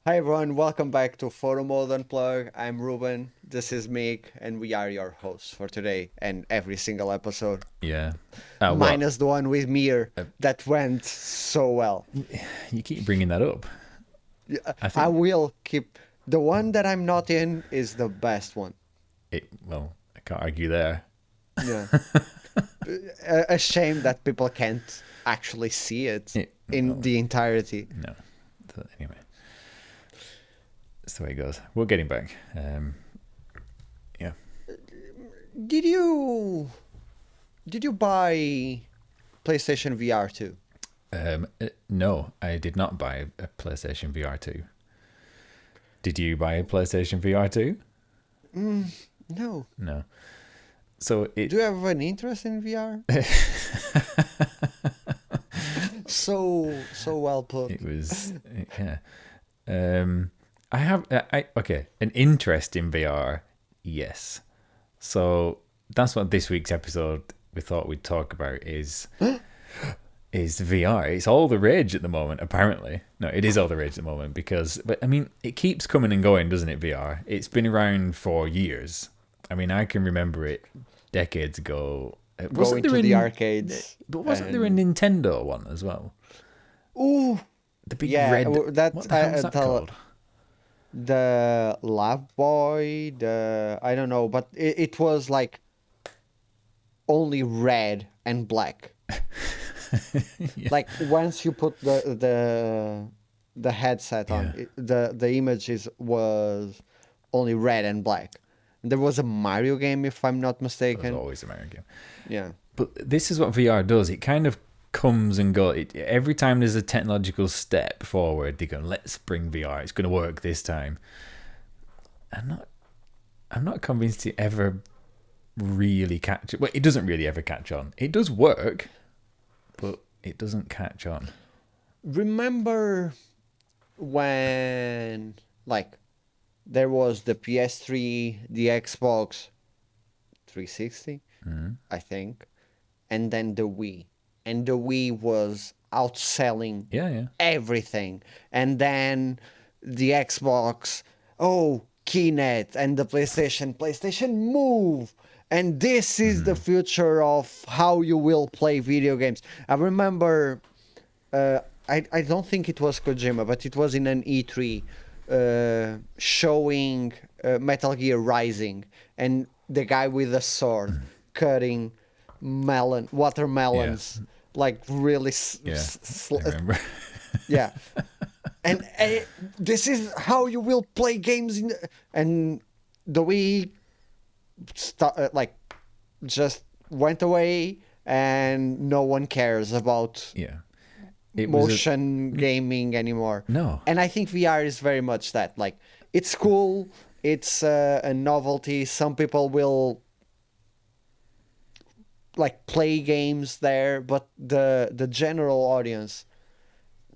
Hi everyone, welcome back to Photomode Unplugged. I'm Ruben, this is Mick, and we are your hosts for today and every single episode. Yeah. Well, Minus the one with Mir that went so well. you keep bringing that up. Yeah, I I think will keep the one that I'm not in is the best one. I can't argue there. Yeah. A shame that people can't actually see it in Well, the entirety. no. Anyway, that's the way it goes. We're getting back. Yeah. Did you buy PlayStation VR 2? No, I did not buy a PlayStation VR 2. Did you buy a PlayStation VR 2? No. No. So Do you have an interest in VR? So well put. it was, yeah. I have, okay, an interest in VR, yes. So that's what this week's episode we thought we'd talk about is VR. It's all the rage at the moment, apparently. No, it is all the rage at the moment but I mean, it keeps coming and going, doesn't it, VR? It's been around for years. I mean, I can remember it decades ago. Going to the arcades. But wasn't there a Nintendo one as well? Ooh, The big yeah, red. that What the hell was that called? the Lab Boy. I don't know, but it was like only red and black. Yeah. Like once you put the headset on, Yeah. the images was only red and black. There was a Mario game, if I'm not There's mistaken. always American. Yeah. But this is what VR does. It kind of comes and goes. Every time there's a technological step forward, they go, "Let's bring VR. It's going to work this time." I'm not convinced it ever really catch. Well, it doesn't really ever catch on. It does work, but it doesn't catch on. Remember when like there was the PS3, the Xbox 360, I think, and then the Wii. And the Wii was outselling Yeah, yeah. everything. And then the Xbox, oh, Kinect, and the PlayStation Move. And this is the future of how you will play video games. I remember, I don't think it was Kojima, but it was in an E3 showing Metal Gear Rising, and the guy with the sword cutting watermelons, like really Yeah, I remember. yeah. And this is how you will play games and the Wii like just went away, and no one cares about Yeah, it was motion gaming anymore. no. And I think VR is very much that. Like, it's cool, it's a novelty. Some people will like play games there, but the general audience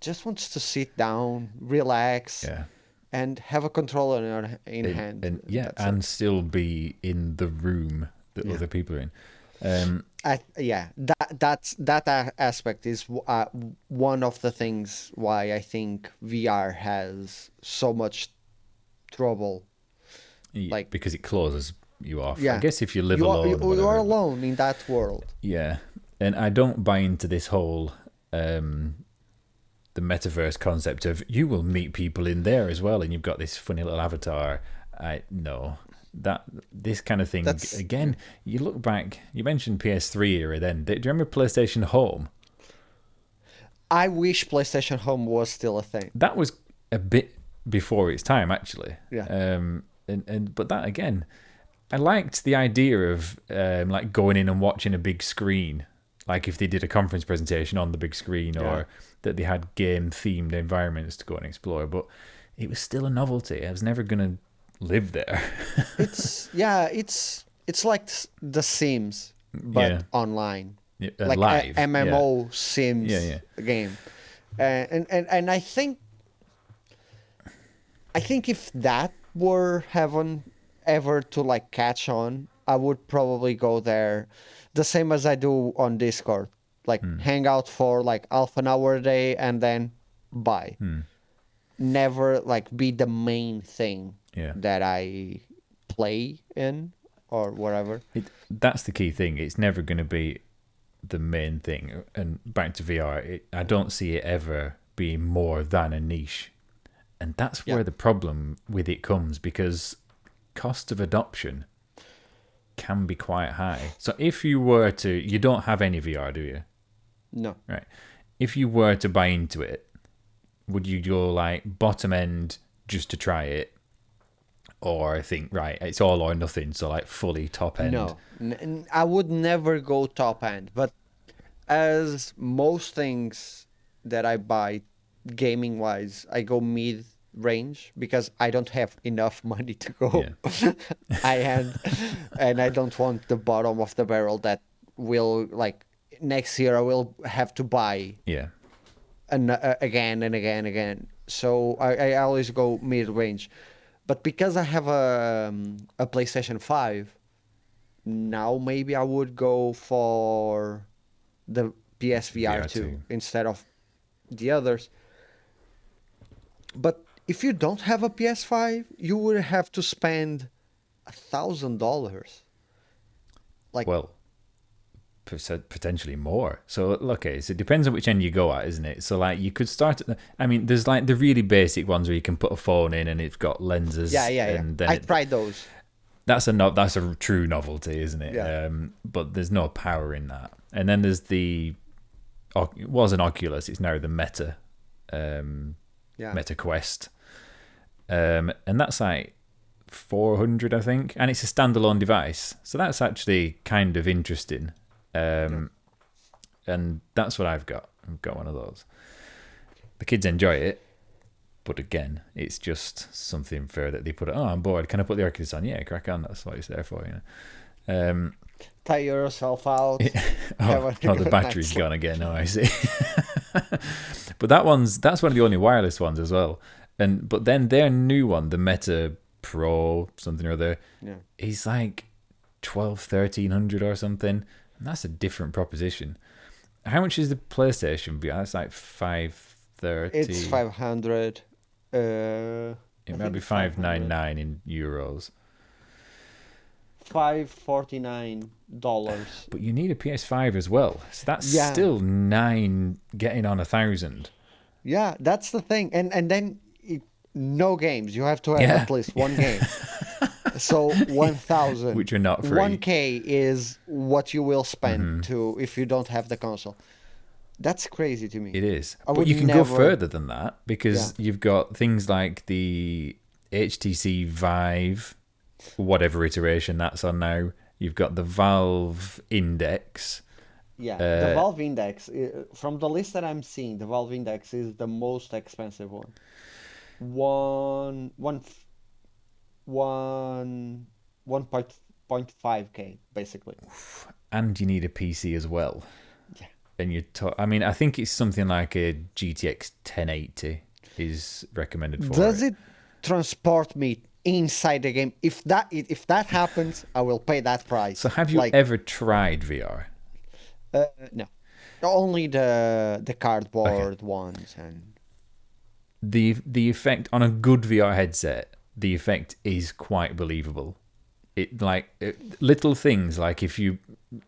just wants to sit down, relax, Yeah. and have a controller in hand. And yeah, That's it. and still be in the room that other people are in. That aspect is one of the things why I think VR has so much trouble. Like, Because it closes you off. yeah, I guess if you live alone, or you are whatever. alone in that world. Yeah, and I don't buy into this whole the metaverse concept of you will meet people in there as well, and you've got this funny little avatar. I no. That this kind of thing again. You look back. You mentioned PS3 era. Then do you remember PlayStation Home? I wish PlayStation Home was still a thing. That was a bit before its time, actually. Yeah. But that again, I liked the idea of like going in and watching a big screen, like if they did a conference presentation on the big screen, or that they had game themed environments to go and explore. But it was still a novelty. I was never gonna live there. It's like The Sims, but Yeah. online. Yeah, Like live a MMO Sims Yeah. game. And I think if that were heaven ever to like catch on, I would probably go there the same as I do on Discord. Like hang out for like half an hour a day and then bye. never like be the main thing Yeah. that I play in or whatever. That's the key thing. It's never going to be the main thing. And back to VR, I don't see it ever being more than a niche. And that's where the problem with it comes, because cost of adoption can be quite high. So if you were to, you don't have any VR, do you? No. Right. If you were to buy into it, would you go like bottom end just to try it? Or think, right, it's all or nothing, so like fully top end? No. I would never go top end, but as most things that I buy gaming wise, I go mid range because I don't have enough money to go high end, and I don't want the bottom of the barrel that will, like, next year I will have to buy again and again and again. So I always go mid range. But because I have a PlayStation 5, now maybe I would go for the PSVR 2 instead of the others. But if you don't have a PS5, you would have to spend $1,000. Like, well, potentially more. So okay, so it depends on which end you go at, isn't it? So like you could start at there's like the really basic ones where you can put a phone in and it's got lenses. And then I tried those. That's a true novelty, isn't it? Yeah. But there's no power in that. And then there's it was an Oculus. It's now the Meta, Meta Quest, and that's like $400, I think, and it's a standalone device. So that's actually kind of interesting. And that's what I've got. I've got one of those. The kids enjoy it, but again, it's just something for that they put it. Oh, I'm bored. Can I put the Oculus on? Yeah, crack on. That's what it's there for, you know. Tire yourself out. The battery's gone again. Oh, I see. But that's one of the only wireless ones as well. But then their new one, the Meta Pro something or other, is like $1,200-1,300 or something. And that's a different proposition. How much is the PlayStation VR? That's like $530. It's 500. It might be $599 in euros. $549. But you need a PS5 as well. So that's still $9 getting on $1,000. Yeah, that's the thing. And then no games. You have to have at least one game. So 1,000, which are not free. 1K is what you will spend if you don't have the console. That's crazy to me. It is. But you can go further than that, because you've got things like the HTC Vive, whatever iteration that's on now. You've got the Valve Index. Yeah, the Valve Index. From the list that I'm seeing, the Valve Index is the most expensive one. 1.5K basically. And you need a PC as well. Yeah. And I think it's something like a GTX 1080 is recommended for it. Does it transport me inside the game? If that happens, I will pay that price. So have you ever tried VR? No. Only the cardboard ones. And the effect on a good VR headset, the effect is quite believable. Little things like if you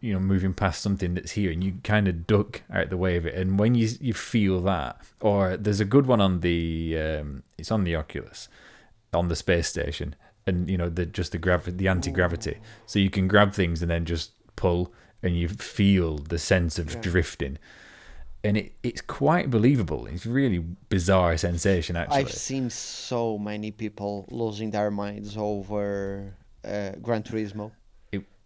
moving past something that's here and you kind of duck out the way of it, and when you feel that, or there's a good one on the it's on the Oculus, on the space station, and the anti-gravity, so you can grab things and then just pull, and you feel the sense of drifting. And it's quite believable. It's a really bizarre sensation, actually. I've seen so many people losing their minds over Gran Turismo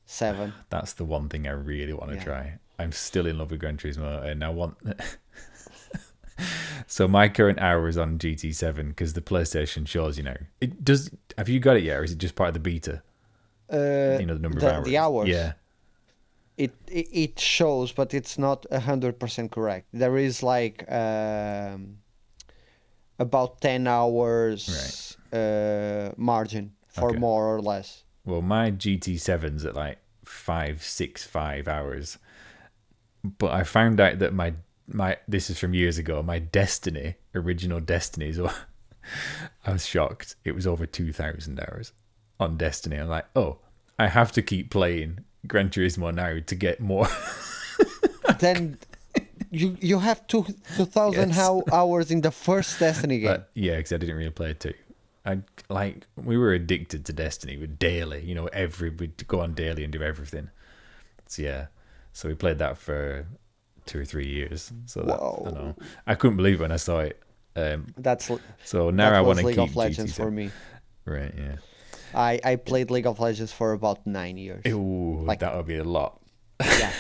7. That's the one thing I really want to try. I'm still in love with Gran Turismo, and I want... So my current hour is on GT7, because the PlayStation shows, Have you got it yet, or is it just part of the beta? The number of hours. The hours? Yeah. It shows, but it's not 100% correct. There is like about 10 hours margin for more or less. Well, my GT7's at like 5 hours, but I found out that my this is from years ago. My original Destinies I was shocked. It was over 2,000 hours on Destiny. I'm like, oh, I have to keep playing Gran Turismo now to get more. Then you have 2,000 Yes. hours in the first Destiny game. Yeah, because I didn't really play it too. We were addicted to Destiny with daily. We'd go on daily and do everything. So yeah, so we played that for 2 or 3 years. So Whoa. I know I couldn't believe it when I saw it. That's So now that I was want to League keep of Legends GT7. for me. Right? Yeah. I played League of Legends for about 9 years. Ooh, that would be a lot. Yeah.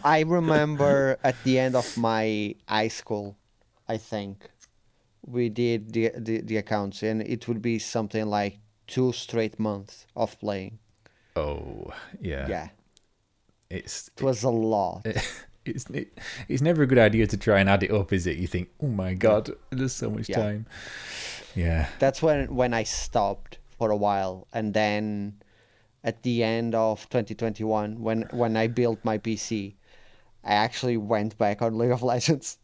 I remember at the end of my high school, I think, we did the accounts, and it would be something like 2 straight months of playing. Oh yeah. Yeah, It was a lot. it's never a good idea to try and add it up, is it? You think, oh my god, there's so much time. Yeah. That's when I stopped for a while, and then at the end of 2021, when I built my PC, I actually went back on League of Legends,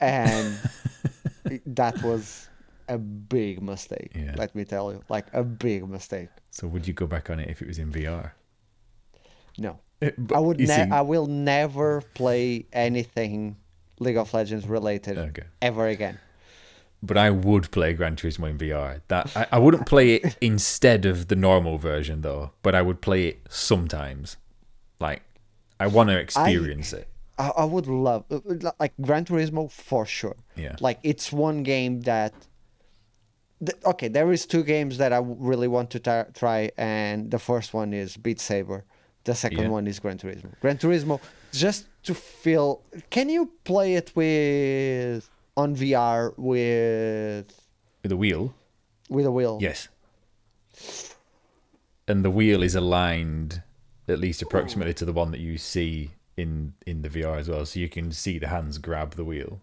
and that was a big mistake. Yeah. Let me tell you, like a big mistake. So would you go back on it if it was in VR? No, But I would. you see- I will never play anything League of Legends related ever again. But I would play Gran Turismo in VR. I wouldn't play it instead of the normal version though, but I would play it sometimes. Like, I want to experience it. I would love like Gran Turismo for sure. Yeah. Like it's one game that. Okay, there is 2 games that I really want to try, and the first one is Beat Saber. The second one is Gran Turismo. Gran Turismo, just to feel. Can you play it on VR with With a wheel? a wheel? Yes. And the wheel is aligned at least approximately to the one that you see in the VR as well, so you can see the hands grab the wheel.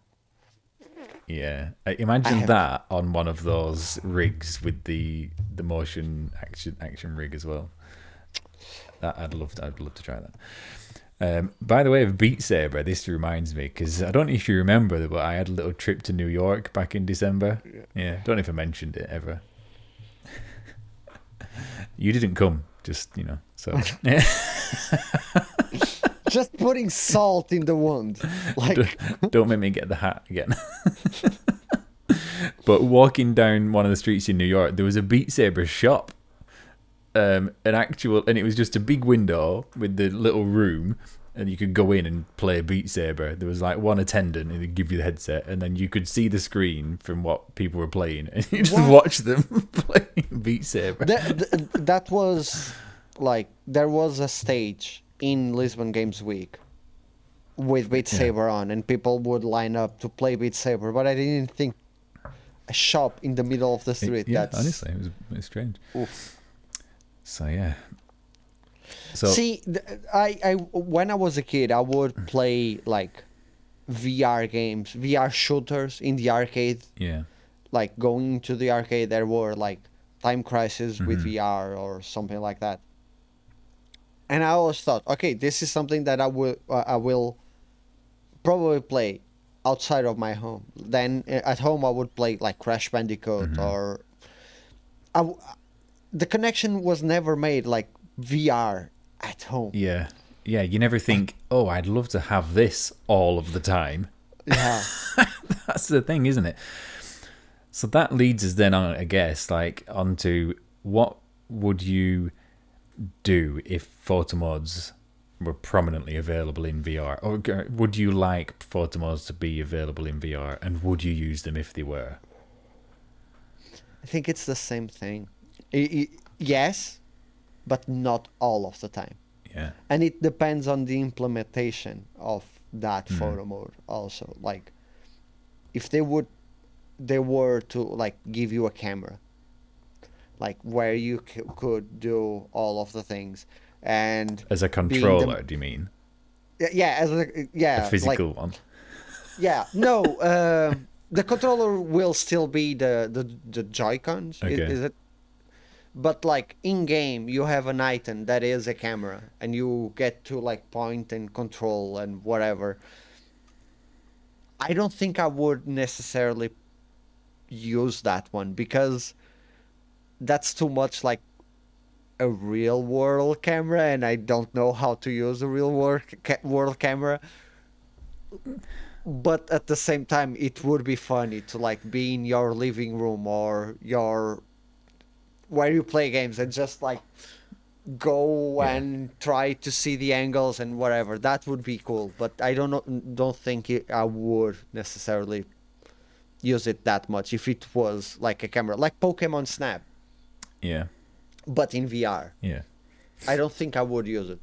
Yeah, imagine that on one of those rigs with the motion action rig as well. I'd love to try that. By the way, of Beat Saber, this reminds me, because I don't know if you remember, but I had a little trip to New York back in December. Yeah, don't know if I mentioned it ever. You didn't come, just so. Just putting salt in the wound. Like, don't make me get the hat again. But walking down one of the streets in New York, there was a Beat Saber shop. And it was just a big window with the little room, and you could go in and play Beat Saber. There was like one attendant, and they'd give you the headset, and then you could see the screen from what people were playing, and you just watch them playing Beat Saber. That was like, there was a stage in Lisbon Games Week with Beat Saber on, and people would line up to play Beat Saber, but I didn't think a shop in the middle of the street. Honestly, it was strange. Oof. So yeah. So see, I when I was a kid, I would play like VR games, VR shooters in the arcade. Yeah. Like going to the arcade, there were like Time Crisis with VR or something like that. And I always thought, okay, this is something that I will probably play outside of my home. Then at home, I would play like Crash Bandicoot or. The connection was never made like VR at home. Yeah. You never think, oh, I'd love to have this all of the time. Yeah. That's the thing, isn't it? So that leads us then on, I guess, like onto what would you do if photomodes were prominently available in VR? Or would you like photomodes to be available in VR, and would you use them if they were? I think it's the same thing. Yes, but not all of the time. Yeah. And it depends on the implementation of that photo mode also. Like, if they were to like give you a camera, like where you could do all of the things, and as a controller, do you mean? Yeah, a physical like, one. Yeah, no. The controller will still be the Joy-Cons. Okay. Is it? But like in game, you have an item that is a camera, and you get to like point and control and whatever. I don't think I would necessarily use that one because that's too much like a real world camera, and I don't know how to use a real world camera. But at the same time, it would be funny to like be in your living room or your where you play games and just like go Yeah. and try to see the angles and whatever. That would be cool. But I don't think I would necessarily use it that much if it was like a camera, like Pokemon Snap, Yeah. but in VR. Yeah. I don't think I would use it.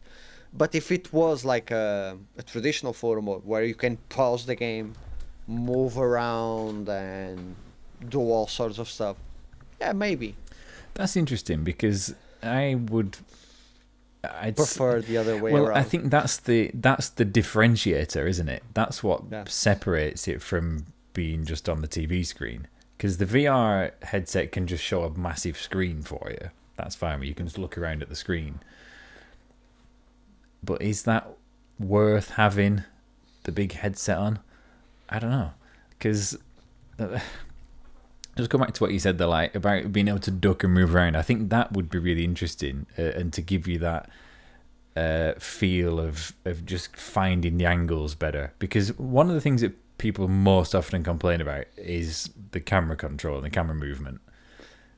But if it was like a traditional photo mode where you can pause the game, move around, and do all sorts of stuff, yeah, maybe. That's interesting because I'd Prefer the other way well, around. I think that's the differentiator, isn't it? That's what Yeah. separates it from being just on the TV screen. Because the VR headset can just show a massive screen for you. That's fine. You can just look around at the screen. But is that worth having the big headset on? I don't know. Because just go back to what you said there, like about being able to duck and move around. I think that would be really interesting, and to give you that feel of just finding the angles better. Because one of the things that people most often complain about is the camera control and the camera movement.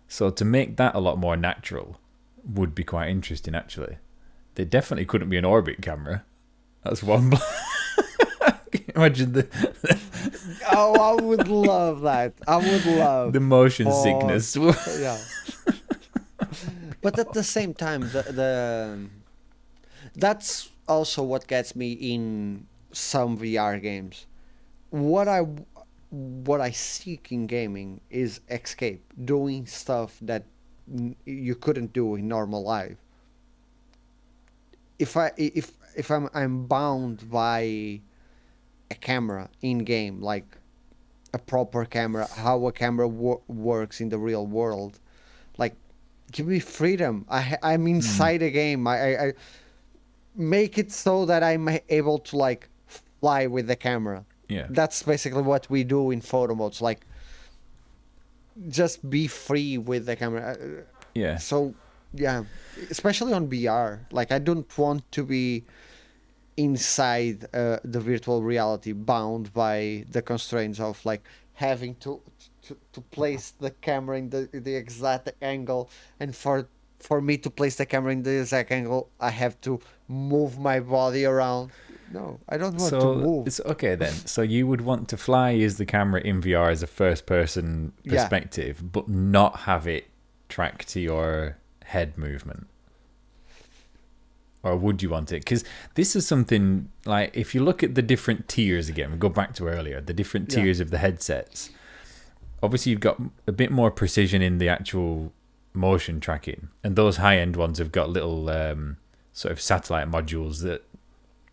So to make that a lot more natural would be quite interesting, actually. They definitely couldn't be an orbit camera. That's one. Imagine Oh, I would love that. I would love the motion sickness. Yeah. But at the same time, the that's also what gets me in some VR games. What I seek in gaming is escape, doing stuff that you couldn't do in normal life. If I'm bound by a camera in game, like a proper camera, how a camera works in the real world, like give me freedom. I'm inside a game. I make it so that I'm able to like fly with the camera. Yeah. That's basically what we do in photo modes. Like just be free with the camera. Yeah. So yeah, especially on VR. Like I don't want to be inside the virtual reality, bound by the constraints of like having to place the camera in the exact angle, and for me to place the camera in the exact angle, I have to move my body around. No, I don't want to So move. it's okay then. So you would want to fly as the camera in VR as a first person Yeah. perspective, but not have it track to your head movement. Or would you want it? Because this is something like, if you look at the different tiers again, we go back to earlier, the different Yeah. tiers of the headsets. Obviously, you've got a bit more precision in the actual motion tracking, and those high-end ones have got little sort of satellite modules that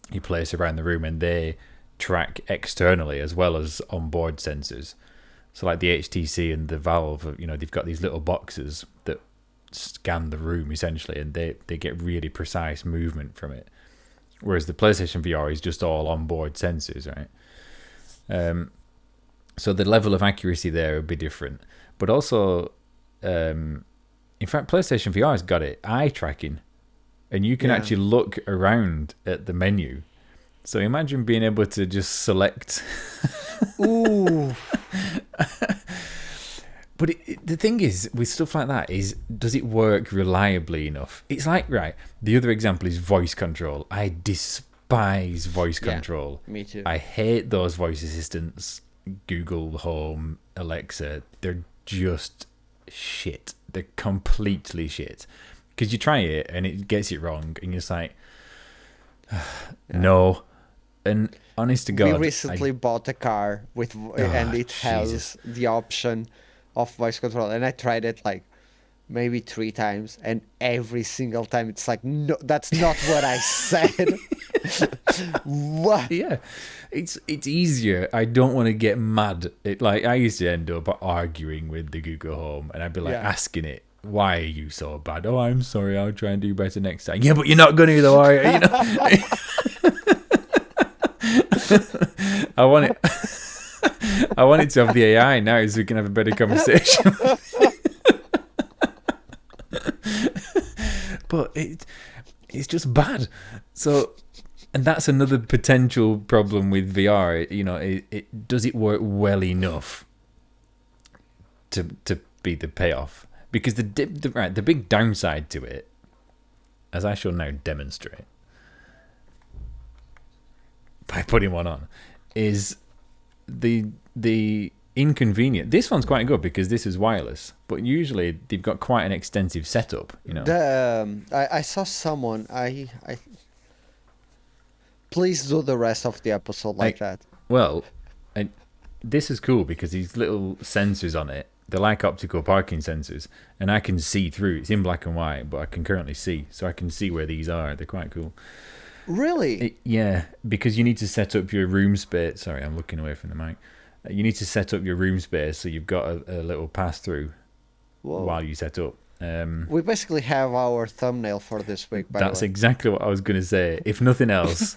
you place around the room, and they track externally as well as onboard sensors. So, like the HTC and the Valve, you know, they've got these little boxes that scan the room essentially, and they get really precise movement from it. Whereas the PlayStation VR is just all onboard sensors, right? So the level of accuracy there would be different. But also, in fact, PlayStation VR has got it eye tracking, and you can Yeah. actually look around at the menu. So imagine being able to just select. Ooh. But the thing is, with stuff like that, is does it work reliably enough? It's like, right, the other example is voice control. I despise voice Yeah, control. me too. I hate those voice assistants, Google Home, Alexa. They're just shit. They're completely shit. Because you try it and it gets it wrong, and you're just like, no. And honest to God, we recently bought a car with, and it has Jesus. the option of voice control, and I tried it like maybe 3 times, and every single time it's like, no, that's not what I said. What? yeah, it's easier. I don't want to get mad. Like I used to end up arguing with the Google Home, and I'd be like Yeah. asking it, "Why are you so bad?" "Oh, I'm sorry. I'll try and do better next time." "Yeah, but you're not going to though, are you?" You know. I I wanted to have the AI now so we can have a better conversation. But it's just bad. So, and that's another potential problem with VR. You know, it does it work well enough to be the payoff? Because the big downside to it, as I shall now demonstrate by putting one on, is the inconvenient. This one's quite good because this is wireless, but usually they've got quite an extensive setup. You know, I saw someone. I please do the rest of the episode like that. Well, this is cool because these little sensors on it, they're like optical parking sensors, and I can see through. It's in black and white, but I can currently see, so I can see where these are. They're quite cool. Really? Yeah, because you need to set up your room space. Sorry, I'm looking away from the mic. You need to set up your room space so you've got a little pass through while you set up. We basically have our thumbnail for this week. That's exactly what I was going to say. If nothing else,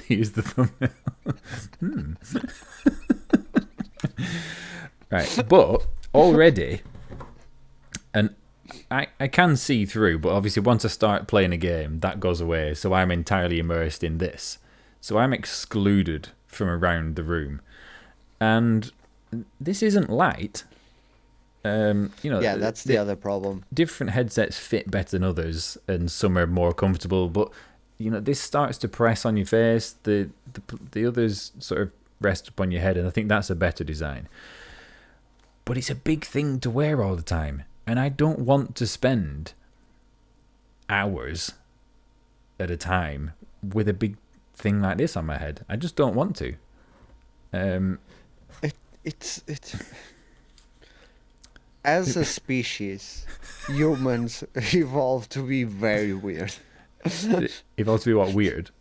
use the thumbnail. Right, but already, and I can see through, but obviously once I start playing a game, that goes away, so I'm entirely immersed in this. So I'm excluded from around the room. And this isn't light. You know, yeah, that's the other problem. Different headsets fit better than others, and some are more comfortable, but you know, this starts to press on your face. The others sort of rest upon your head, and I think that's a better design. But it's a big thing to wear all the time, and I don't want to spend hours at a time with a big thing like this on my head. I just don't want to. It's as a species, humans evolved to be very weird. Evolved to be what? Weird?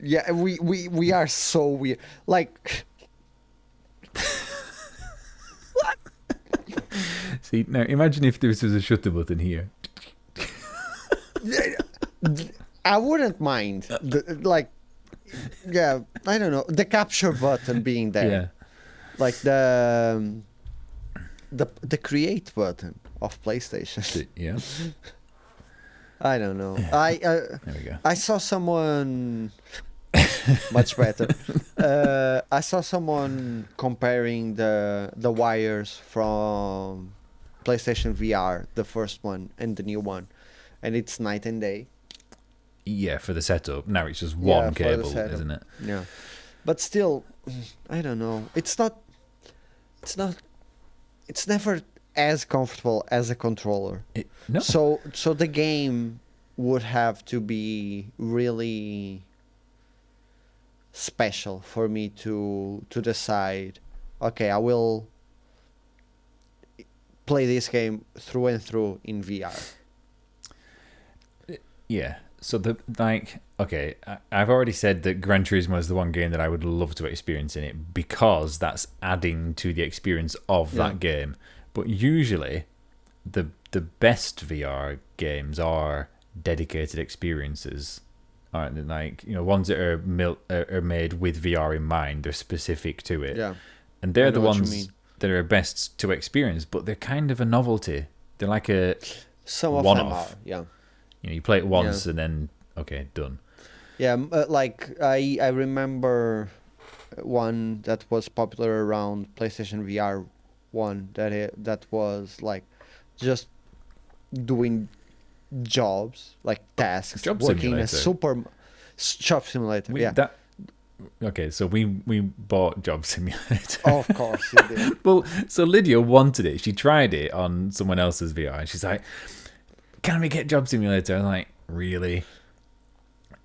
Yeah, we are so weird. Like, what? See, now imagine if there was a shutter button here. I wouldn't mind. Yeah, I don't know. The capture button being there. Yeah. Like the create button of PlayStation. Yeah. I don't know. There we go. I saw someone much better. I saw someone comparing the wires from PlayStation VR, the first one and the new one, and it's night and day. Yeah, for the setup. Now it's just one cable, isn't it? Yeah, but still, I don't know. It's never as comfortable as a controller. No. So the game would have to be really special for me to decide, okay, I will play this game through and through in VR. Yeah. So I've already said that Gran Turismo is the one game that I would love to experience in it because that's adding to the experience of that game. But usually, the best VR games are dedicated experiences, aren't they? Like, you know, ones that are made with VR in mind. They're specific to it. Yeah. And they're the ones that are best to experience, but they're kind of a novelty. They're like a one-off. Yeah. You know, you play it once and then, okay, done. Yeah, like I remember one that was popular around PlayStation VR 1 that was like just doing jobs, like tasks, working in a super job simulator. Okay, so we bought Job Simulator. Of course you did. Well, so Lydia wanted it. She tried it on someone else's VR, and she's like, "Can we get Job Simulator?" I'm like, "Really?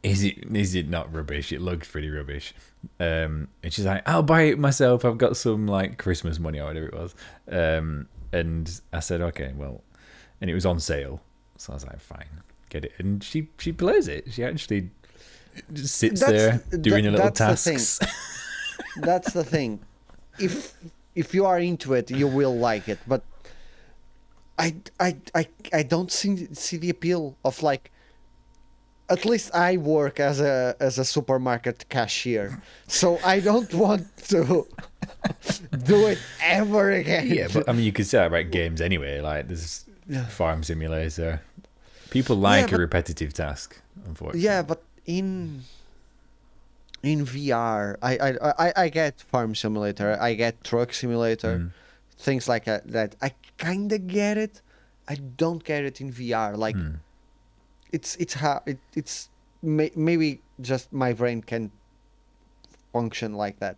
Is it not rubbish? It looks pretty rubbish." And she's like, "I'll buy it myself. I've got some like Christmas money or whatever it was." And I said, "Okay, well," and it was on sale, so I was like, "Fine, get it." And she plays it. She actually just sits there doing her little tasks. That's the thing. If you are into it, you will like it. But I don't see the appeal of like at least I work as a supermarket cashier, so I don't want to do it ever again. Yeah, but I mean, you could say that about games anyway. Like, there's Farm Simulator. People like a repetitive task, unfortunately. Yeah, but in VR, I get Farm Simulator, I get Truck Simulator, things like that. I kind of get it. I don't get it in VR. Like, it's how it's maybe just my brain can function like that.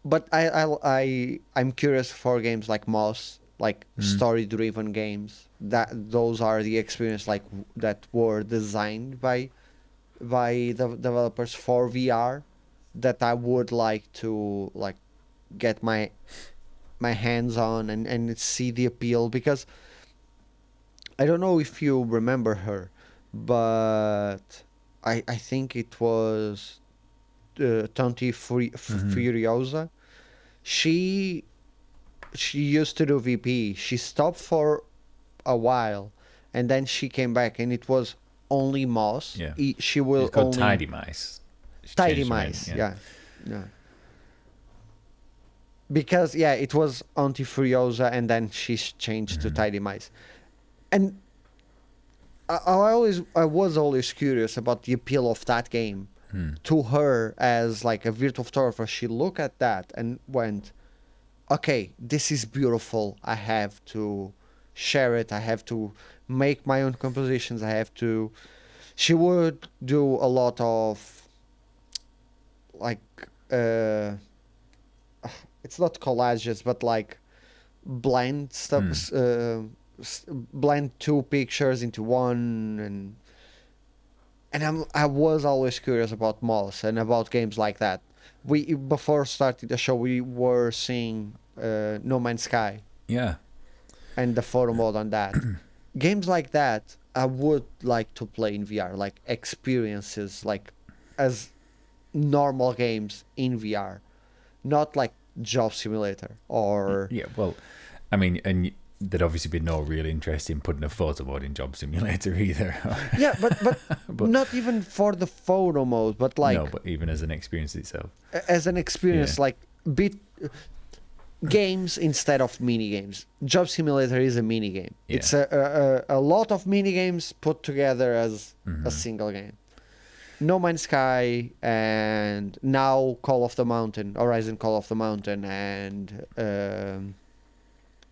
But I'm curious for games like Moss, like story-driven games. That those are the experience like that were designed by the developers for VR. That I would like to like get my hands on and see the appeal, because I don't know if you remember her, but I think it was Tonti Furiosa. She used to do VP. She stopped for a while, and then she came back, and it was only Moss. Yeah. She will It's called only Tidy Mice. She Tidy changed the name, Mice. Yeah. Because it was Auntie Furiosa, and then she changed to Tidy Mice, and I was always curious about the appeal of that game to her as like a virtual photographer. She looked at that and went, "Okay, this is beautiful. I have to share it. I have to make my own compositions. I have to." She would do a lot of like it's not collages, but like blend stuff, blend two pictures into one, and I was always curious about Moss and about games like that. We before starting the show, we were seeing No Man's Sky Yeah. and the photo mode on that. Games like that, I would like to play in VR, like experiences, like as normal games in VR, not like Job Simulator or Yeah, well, I mean, and there'd obviously be no real interest in putting a photo mode in Job Simulator either. yeah, but not even for the photo mode, but like No, but even as an experience itself. as an experience, like bit games instead of mini games. Job Simulator is a mini game. Yeah. It's a lot of mini games put together as a single game. No Man's Sky and now Call of the Mountain, Horizon Call of the Mountain, and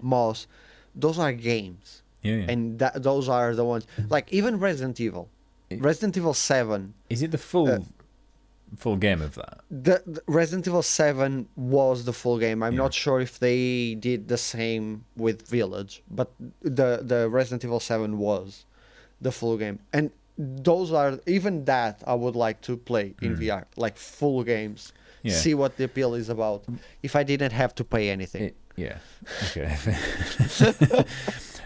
Moss, those are games. Yeah. And those are the ones, like even Resident Evil. Resident Evil 7. Is it the full game of that? The Resident Evil 7 was the full game. I'm not sure if they did the same with Village, but the Resident Evil 7 was the full game. And those are, even that I would like to play in VR, like full games. Yeah. See what the appeal is about if I didn't have to pay anything. Yeah. Okay.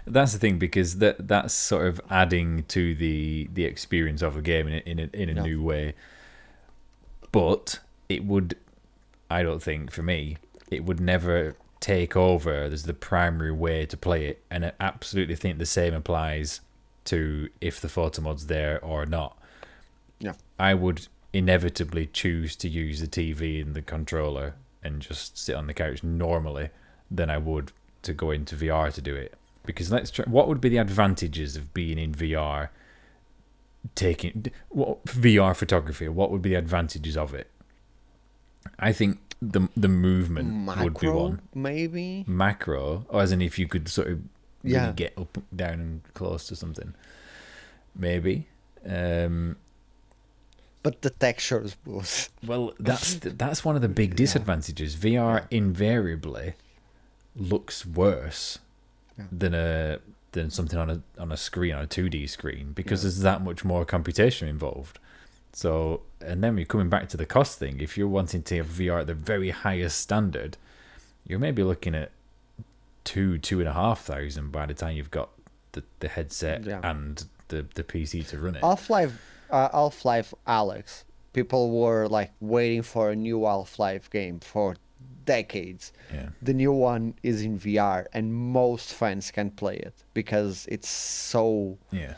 That's the thing, because that's sort of adding to the experience of a game in a new way. But it would, I don't think, for me, it would never take over as the primary way to play it. And I absolutely think the same applies to if the photo mode's there or not. Yeah. I would inevitably choose to use the TV and the controller and just sit on the couch normally than I would to go into VR to do it. Because let's try, what would be the advantages of being in VR, VR photography? What would be the advantages of it? I think the movement would be one. Maybe Macro, or as in if you could sort of really Yeah. get up, down, and close to something. Maybe. but the textures was Well, that's one of the big disadvantages. VR invariably looks worse than something on a screen, on a 2D screen, because there's that much more computation involved. So, and then we're coming back to the cost thing. If you're wanting to have VR at the very highest standard, you're maybe looking at $2,500 by the time you've got the headset and the PC to run it. Half-Life Alex. People were like waiting for a new Half-Life game for decades. Yeah. The new one is in VR, and most fans can play it because it's so. Yeah.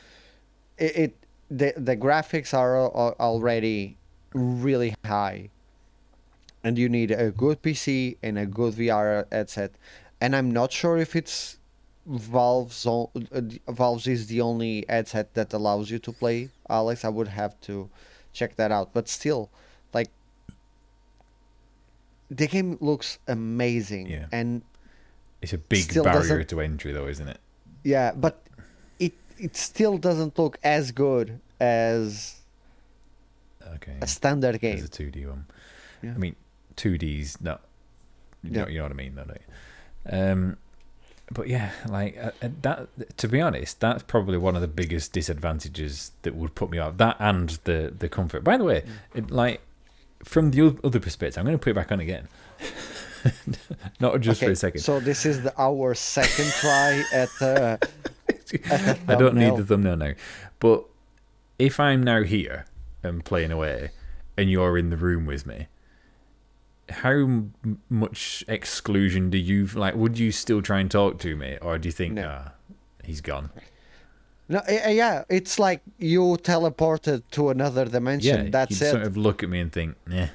the graphics are already really high, and you need a good PC and a good VR headset. And I'm not sure if it's Valve's is the only headset that allows you to play. Alex, I would have to check that out. But still, like, the game looks amazing, Yeah. and It's a big still barrier doesn't. to entry, though, isn't it? Yeah, but it still doesn't look as good as Okay. a standard There's game. a 2D one. Yeah. I mean, 2D's not. Yeah. You know what I mean, though, don't you? But yeah, like that. To be honest, that's probably one of the biggest disadvantages that would put me off. That and the comfort. By the way, like from the other perspective, I'm going to put it back on again. Not just for a second. So this is our second try at the I don't need the thumbnail. thumbnail now. But if I'm now here and playing away, and you're in the room with me, how much exclusion do you like? Would you still try and talk to me, or do you think, No. he's gone? No, yeah, it's like you teleported to another Yeah, dimension. That's you'd it. sort of look at me and think, yeah,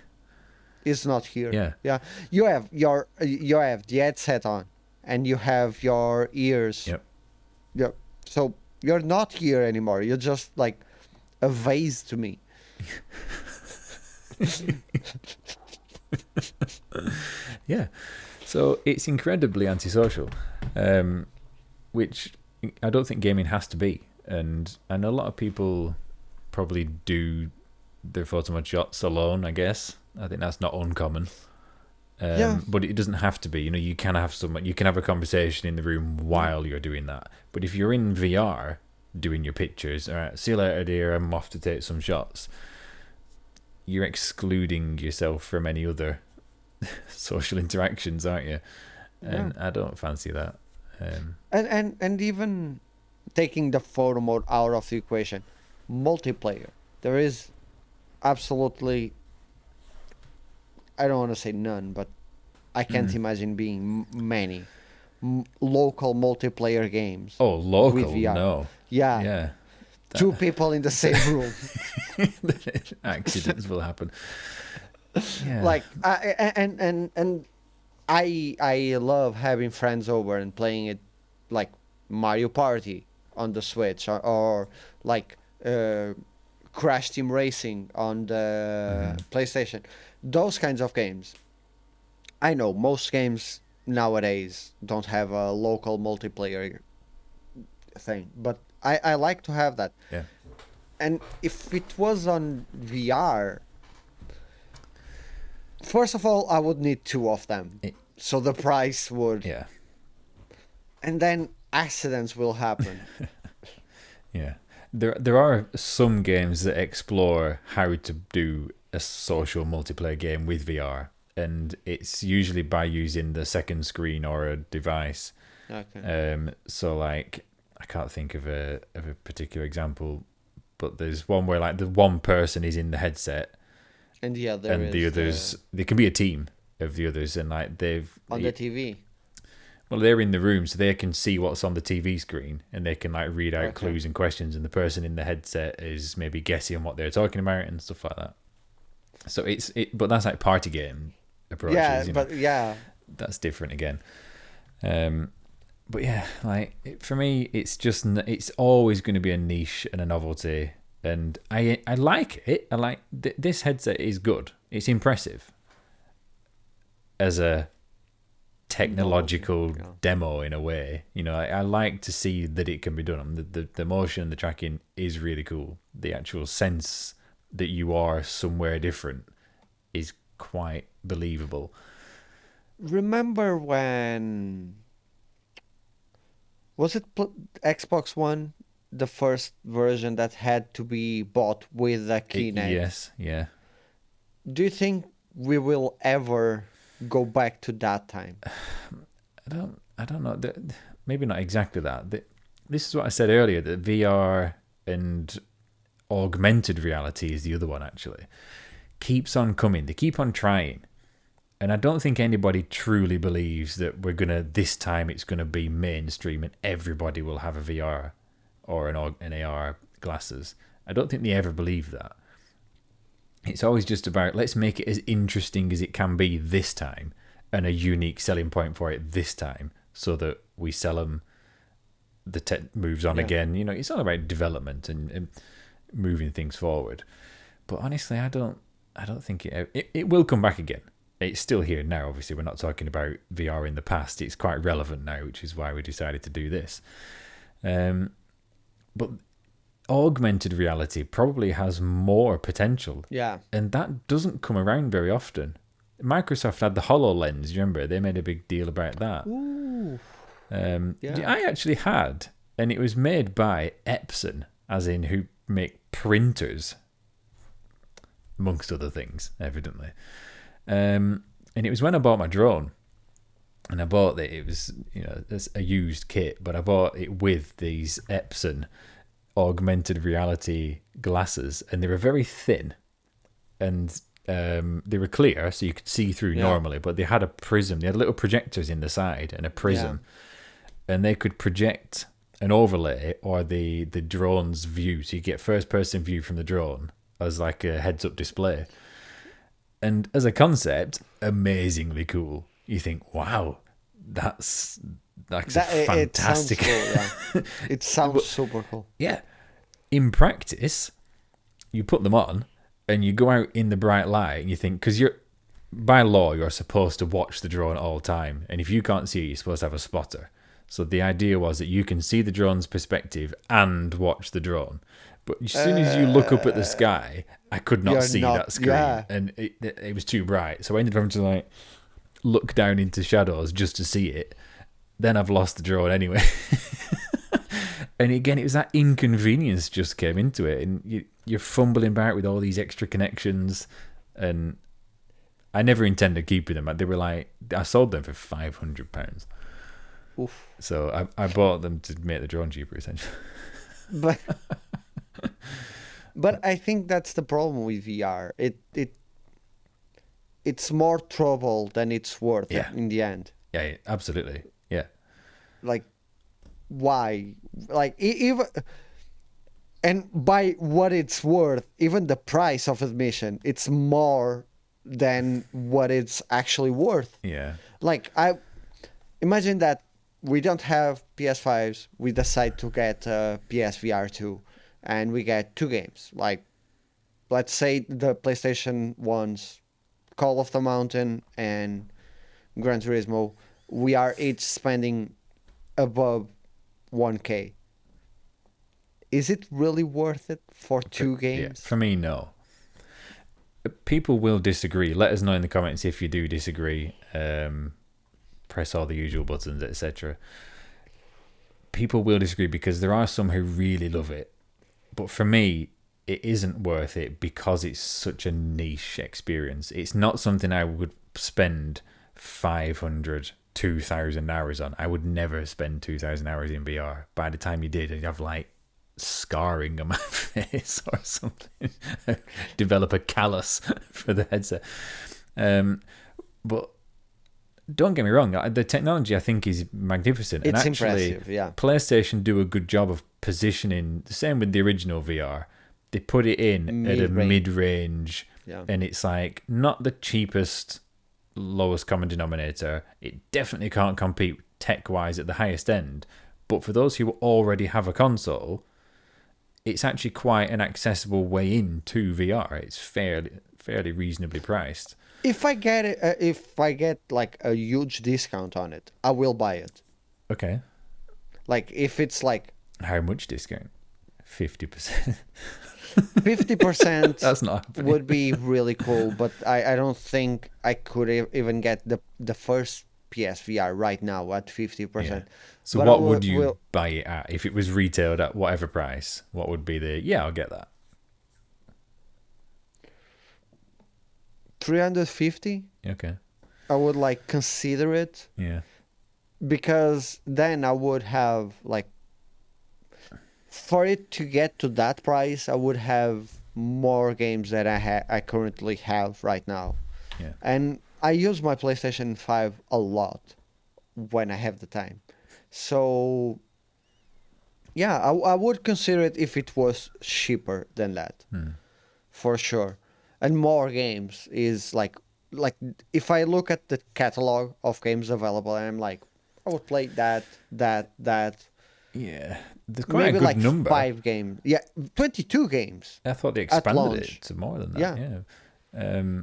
It's not here. yeah, Yeah. You have the headset on, and you have your ears. yep. Yeah. So you're not here anymore. You're just like a vase to me. Yeah. So it's incredibly antisocial, which I don't think gaming has to be. And I know a lot of people probably do their Photomode shots alone, I guess. I think that's not uncommon. Yeah. But it doesn't have to be. You know, you can have you can have a conversation in the room while you're doing that. But if you're in VR doing your pictures, all right, see you later, dear, I'm off to take some shots. You're excluding yourself from any other social interactions, aren't you? And I don't fancy that. And even taking the photo mode out of the equation, multiplayer. There is absolutely, I don't want to say none, but I can't imagine being many local multiplayer games. Oh, local? With VR. No. Yeah. Yeah. Two people in the same room. Accidents will happen. Yeah. Like I love having friends over and playing it, like Mario Party on the Switch, or like Crash Team Racing on the PlayStation. Those kinds of games. I know most games nowadays don't have a local multiplayer thing, but I like to have that. Yeah. And if it was on VR, first of all, I would need two of them. So the price would... Yeah. And then accidents will happen. Yeah. There are some games that explore how to do a social multiplayer game with VR, and it's usually by using the second screen or a device. Okay. So like I can't think of a particular example, but there's one where like the one person is in the headset And the other and the others there can be a team of the others, and like they've on the TV. well, they're in the room, so they can see what's on the TV screen, and they can like read out clues and questions, and the person in the headset is maybe guessing what they're talking about and stuff like that. So but that's like party game approaches. Yeah, you know? but yeah. That's different again. But yeah, like for me, it's always going to be a niche and a novelty, and I like it. I like this headset is good. It's impressive as a technological demo in a way. You know, I like to see that it can be done. The motion, the tracking is really cool. The actual sense that you are somewhere different is quite believable. Remember when... Was it Xbox One, the first version that had to be bought with a Kinect? Yes, yeah. Do you think we will ever go back to that time? I don't know. Maybe not exactly that. This is what I said earlier, that VR and augmented reality is the other one, actually. Keeps on coming. They keep on trying. And I don't think anybody truly believes that this time it's going to be mainstream and everybody will have a VR or an AR glasses. I don't think they ever believe that. It's always just about, let's make it as interesting as it can be this time, and a unique selling point for it this time, so that we sell them, the tech moves on again. You know, it's all about development and moving things forward. But honestly, I don't think it will come back again. It's still here now. Obviously, we're not talking about VR in the past. It's quite relevant now, which is why we decided to do this. But augmented reality probably has more potential. Yeah. And that doesn't come around very often. Microsoft had the HoloLens, you remember? They made a big deal about that. Ooh. I actually had, and it was made by Epson, as in who make printers, amongst other things, evidently. And it was when I bought my drone, and I bought it was, it's a used kit, but I bought it with these Epson augmented reality glasses, and they were very thin, and they were clear, so you could see through normally, but they had a prism. They had little projectors in the side and a prism, and they could project an overlay or the drone's view, so you get first person view from the drone as like a heads up display. And as a concept, amazingly cool. You think, wow, that's fantastic. It sounds cool, It sounds super cool. Yeah. In practice, you put them on and you go out in the bright light and you think, because by law, you're supposed to watch the drone all the time. And if you can't see it, you're supposed to have a spotter. So the idea was that you can see the drone's perspective and watch the drone. But as soon as you look up at the sky, I could not see that screen. And it was too bright. So I ended up having to like look down into shadows just to see it. Then I've lost the drone anyway. And again, it was that inconvenience just came into it. And you're fumbling about with all these extra connections. And I never intended keeping them. They were like, I sold them for £500. Oof. So I bought them to make the drone cheaper, essentially. But I think that's the problem with VR. It's more trouble than it's worth in the end. Yeah, absolutely. Yeah. Like, why? Like, even, and by what it's worth, even the price of admission, it's more than what it's actually worth. Yeah. Like, I imagine that we don't have PS5s. We decide to get PSVR 2, and we get two games. Like, let's say the PlayStation ones, Call of the Mountain and Gran Turismo. We are each spending above 1K. Is it really worth it for two games? Yeah, for me, no. People will disagree. Let us know in the comments if you do disagree. Press all the usual buttons, etc. People will disagree because there are some who really love it. But for me, it isn't worth it because it's such a niche experience. It's not something I would spend 500, 2,000 hours on. I would never spend 2,000 hours in VR. By the time you did, you'd have like scarring on my face or something. Develop a callus for the headset. But don't get me wrong, the technology I think is magnificent. It's and actually, impressive, yeah. PlayStation do a good job of positioning, the same with the original VR. They put it in at a mid-range, and it's like not the cheapest, lowest common denominator. It definitely can't compete tech-wise at the highest end. But for those who already have a console, it's actually quite an accessible way into VR. It's fairly reasonably priced. If I get like a huge discount on it, I will buy it. Okay. Like if it's like how much discount? 50%. 50%. That's not happening. Would be really cool, but I don't think I could even get the first PSVR right now at 50%. Yeah. So but what would you buy it at if it was retailed at whatever price? What would be I'll get that. 350. Okay. I would like consider it. Yeah. Because then I would have like, for it to get to that price, I would have more games that I currently have right now. Yeah. And I use my PlayStation 5 a lot when I have the time. So Yeah, I would consider it if it was cheaper than that, for sure. And more games is like if I look at the catalog of games available, and I'm like, I would play that. Yeah, there's quite a Maybe good like number. 5 games. Yeah, 22 games. I thought they At expanded launch. it to more than that. Yeah. Yeah.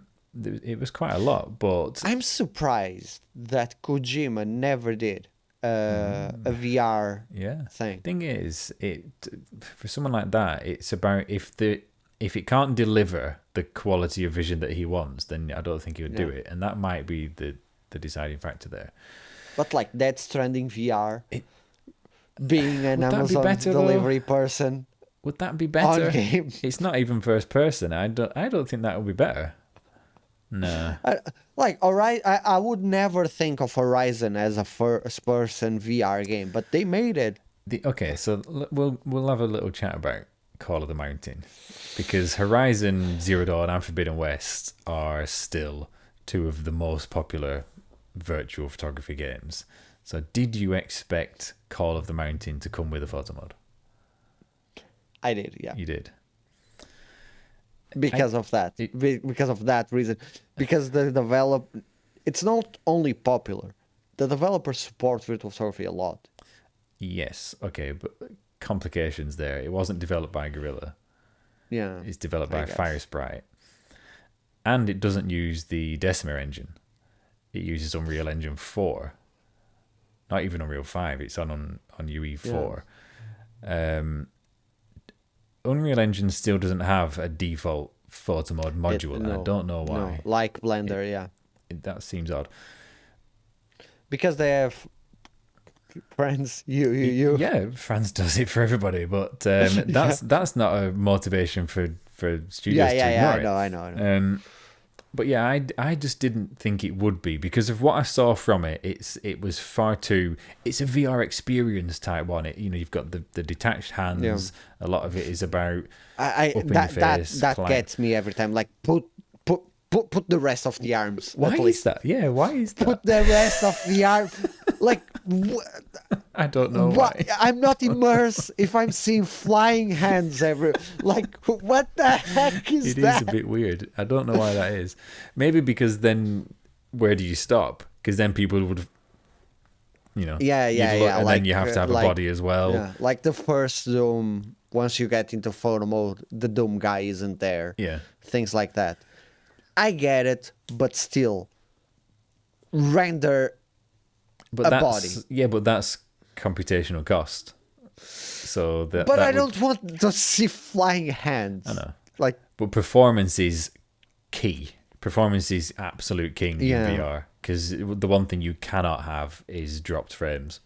It was quite a lot, but I'm surprised that Kojima never did a VR yeah. thing. Thing is, it for someone like that, it's about if it can't deliver the quality of vision that he wants, then I don't think he would do Yeah. it, and that might be the deciding factor there. But like Death Stranding VR, being an would that be Amazon better, though? delivery person Would that be on better? game. It's not even first person. I don't think that would be better. No. I would never think of Horizon as a first person VR game, but they made it. Okay, so we'll have a little chat about Call of the Mountain, because Horizon Zero Dawn and Forbidden West are still two of the most popular virtual photography games. So did you expect Call of the Mountain to come with a photo mode? I did, yeah. You did. Because of that. Because of that reason. Because it's not only popular. The developers support virtual photography a lot. Yes, okay, but complications there. It wasn't developed by Guerrilla. Yeah. It's developed I by guess. Firesprite. And it doesn't use the Decima engine. It uses Unreal Engine 4. Not even Unreal 5. It's on UE4. Unreal Engine still doesn't have a default photo mode module, and I don't know why. No, like Blender, yeah. That seems odd. Because they have friends, you. Yeah, France does it for everybody, but that's not a motivation for studios to ignore it. I know. But yeah, I just didn't think it would be, because of what I saw from it. It was far too. It's a VR experience type one. You've got the detached hands. Yeah. A lot of it is about that up in your face, that climb. gets me every time. Like put the rest of the arms. Why at is least. that? Yeah, why is that? Put the rest of the arm. Like I don't know why. I'm not immersed if I'm seeing flying hands every. Like what the heck is It that? is a bit weird. I don't know why that is. Maybe because then where do you stop? Because then people would, Yeah, and like, then you have to have a body as well. Yeah, like the first Doom. Once you get into photo mode, the Doom guy isn't there. Yeah. Things like that. I get it, but still, render But a that's body. Yeah, but that's computational cost. So that. But that I would- don't want to see flying hands. I know. Like, But performance is key. Performance is absolute king Yeah. in VR, because the one thing you cannot have is dropped frames.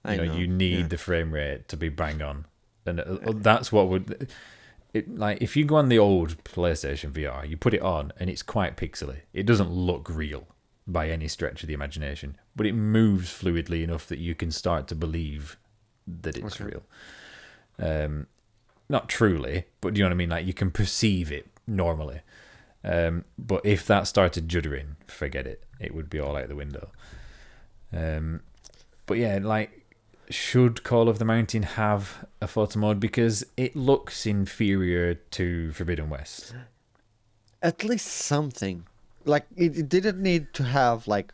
I know, You need yeah. the frame rate to be bang on, and that's what would. Like if you go on the old PlayStation VR, you put it on and it's quite pixely. It doesn't look real by any stretch of the imagination, but it moves fluidly enough that you can start to believe that it's real. Not truly, but do you know what I mean? Like you can perceive it normally. But if that started juddering, forget it. It would be all out the window. But yeah, like, should Call of the Mountain have a photo mode? Because it looks inferior to Forbidden West. At least something. Like, it didn't need to have, like,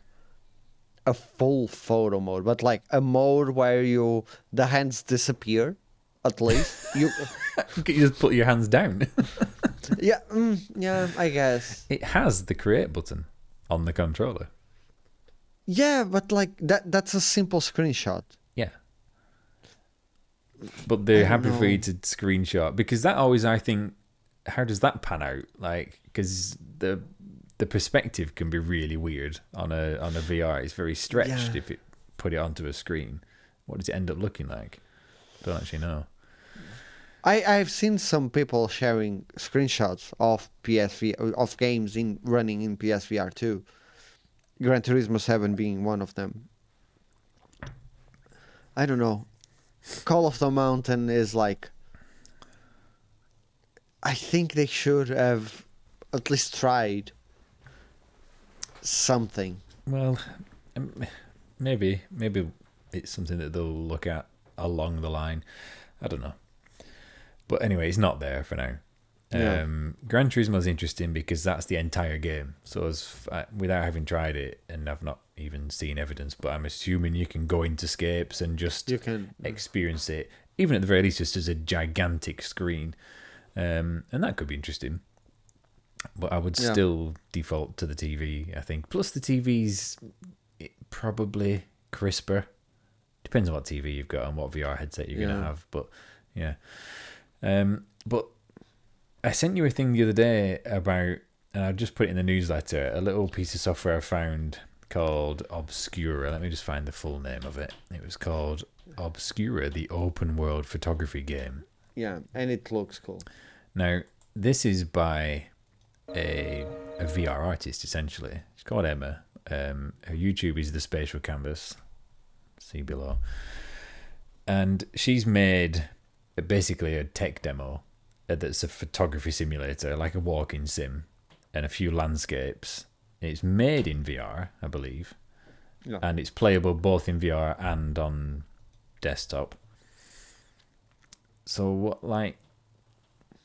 a full photo mode, but, like, a mode where the hands disappear, at least. You just put your hands down. Yeah, I guess. It has the create button on the controller. Yeah, but, like, that's a simple screenshot. Yeah. But they're happy for you to screenshot, because that always, I think, how does that pan out? Like, because the perspective can be really weird on a VR. It's very stretched if it put it onto a screen. What does it end up looking like? Don't actually know. I've seen some people sharing screenshots of PSVR of games running in PSVR 2. Gran Turismo 7 being one of them. I don't know. Call of the Mountain is like, I think they should have at least tried something. Well, maybe it's something that they'll look at along the line. I don't know. But anyway, it's not there for now. Yeah. Gran Turismo is interesting because that's the entire game. So without having tried it, and I've not even seen evidence, but I'm assuming you can go into scapes and just You can. experience it, even at the very least, just as a gigantic screen. And that could be interesting. But I would still default to the TV, I think. Plus, the TV's probably crisper. Depends on what TV you've got and what VR headset you're going to have. But, yeah. But I sent you a thing the other day about, and I just put it in the newsletter, a little piece of software I found called OBSCURA. Let me just find the full name of it. It was called OBSCURA, the open world photography game. Yeah, and it looks cool. Now, this is by a VR artist, essentially. She's called Emma. Her YouTube is The Spatial Canvas. See below. And she's made basically a tech demo that's a photography simulator, like a walking sim, and a few landscapes. It's made in VR, I believe. Yeah. And it's playable both in VR and on desktop. So what, like,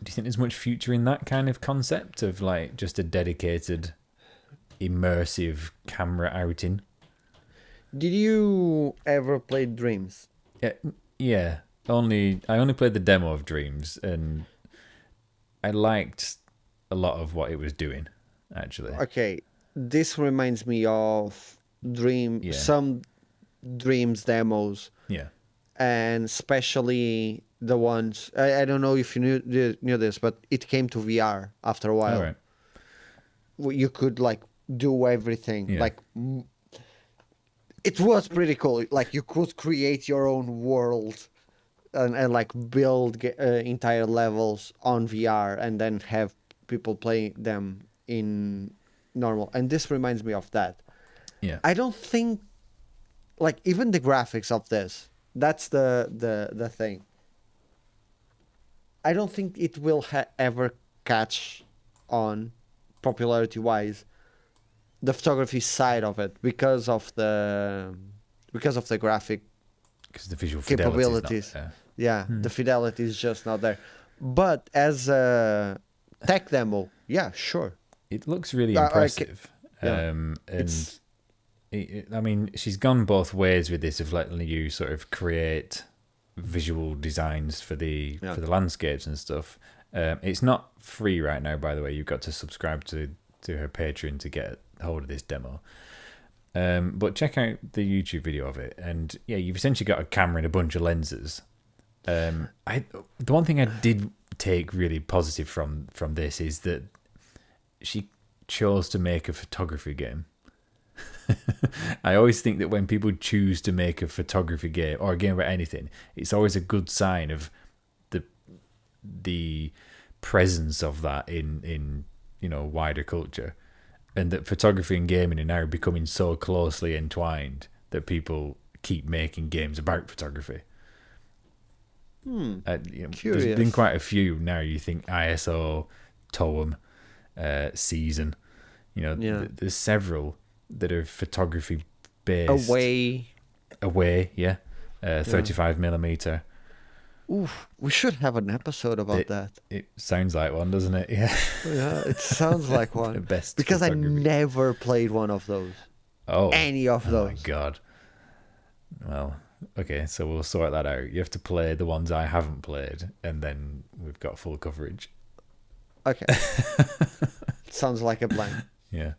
do you think there's much future in that kind of concept of like just a dedicated immersive camera outing? Did you ever play Dreams? Yeah. I only played the demo of Dreams, and I liked a lot of what it was doing, actually. Okay, this reminds me of some Dreams demos. Yeah. And especially the ones, I don't know if you knew this, but it came to VR after a while. All right. You could like do everything. Yeah. Like it was pretty cool. Like you could create your own world and like build entire levels on VR and then have people play them in normal. And this reminds me of that. Yeah. I don't think like even the graphics of this, that's the thing. I don't think it will ever catch on popularity wise the photography side of it because of the graphic, because the visual capabilities. The fidelity is just not there. But as a tech demo, yeah, sure, it looks really impressive. I mean, she's gone both ways with this, of letting you sort of create visual designs for the landscapes and stuff. It's not free right now, by the way. You've got to subscribe to her Patreon to get hold of this demo. But check out the YouTube video of it, and yeah, you've essentially got a camera and a bunch of lenses. The one thing I did take really positive from this is that she chose to make a photography game. I always think that when people choose to make a photography game or a game about anything, it's always a good sign of the presence of that in wider culture, and that photography and gaming are now becoming so closely entwined that people keep making games about photography. There's been quite a few now. You think ISO, Toem, Season. There's several that are photography based. Away, yeah. 35mm. Oof, we should have an episode about that. It sounds like one, doesn't it? Yeah. Yeah, it sounds like one. The best because I never played one of those. Oh. Any of those. Oh my God. Well, okay, so we'll sort that out. You have to play the ones I haven't played, and then we've got full coverage. Okay. Sounds like a plan. Yeah.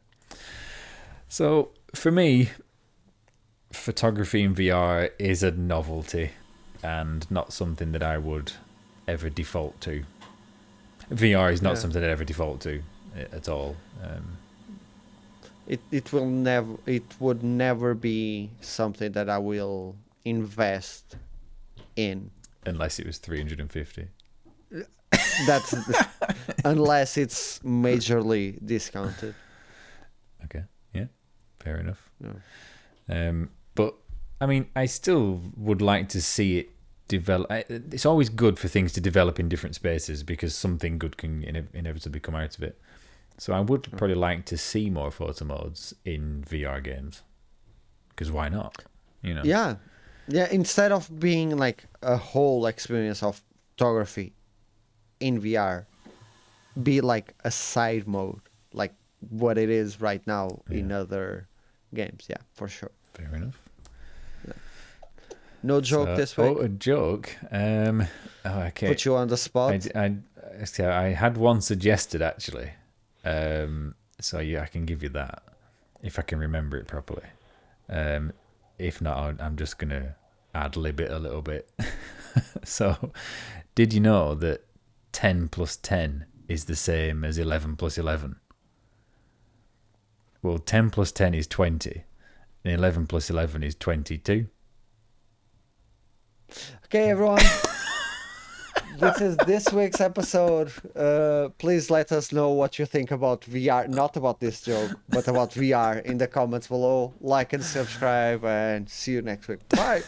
So, for me, photography in VR is a novelty and not something that I would ever default to. VR is not something I'd ever default to at all. It would never be something that I will invest in. Unless it was 350. That's unless it's majorly discounted. Okay. Yeah. Fair enough. Yeah. But I mean, I still would like to see it develop. It's always good for things to develop in different spaces because something good can inevitably come out of it. So I would probably like to see more photo modes in VR games. Because why not? Yeah. Yeah, instead of being like a whole experience of photography in VR, be like a side mode, like what it is right now in other games. Yeah, for sure. Fair enough. No joke So, this week. a joke. Okay. Put you on the spot. I had one suggested actually. So yeah, I can give you that if I can remember it properly. If not, I'm just gonna ad lib it a little bit. So, did you know that 10 plus 10 is the same as 11 plus 11? Well, 10 plus 10 is 20, and 11 plus 11 is 22. Okay, everyone. This is this week's episode. Please let us know what you think about VR, not about this joke, but about VR in the comments below. Like and subscribe, and see you next week. Bye.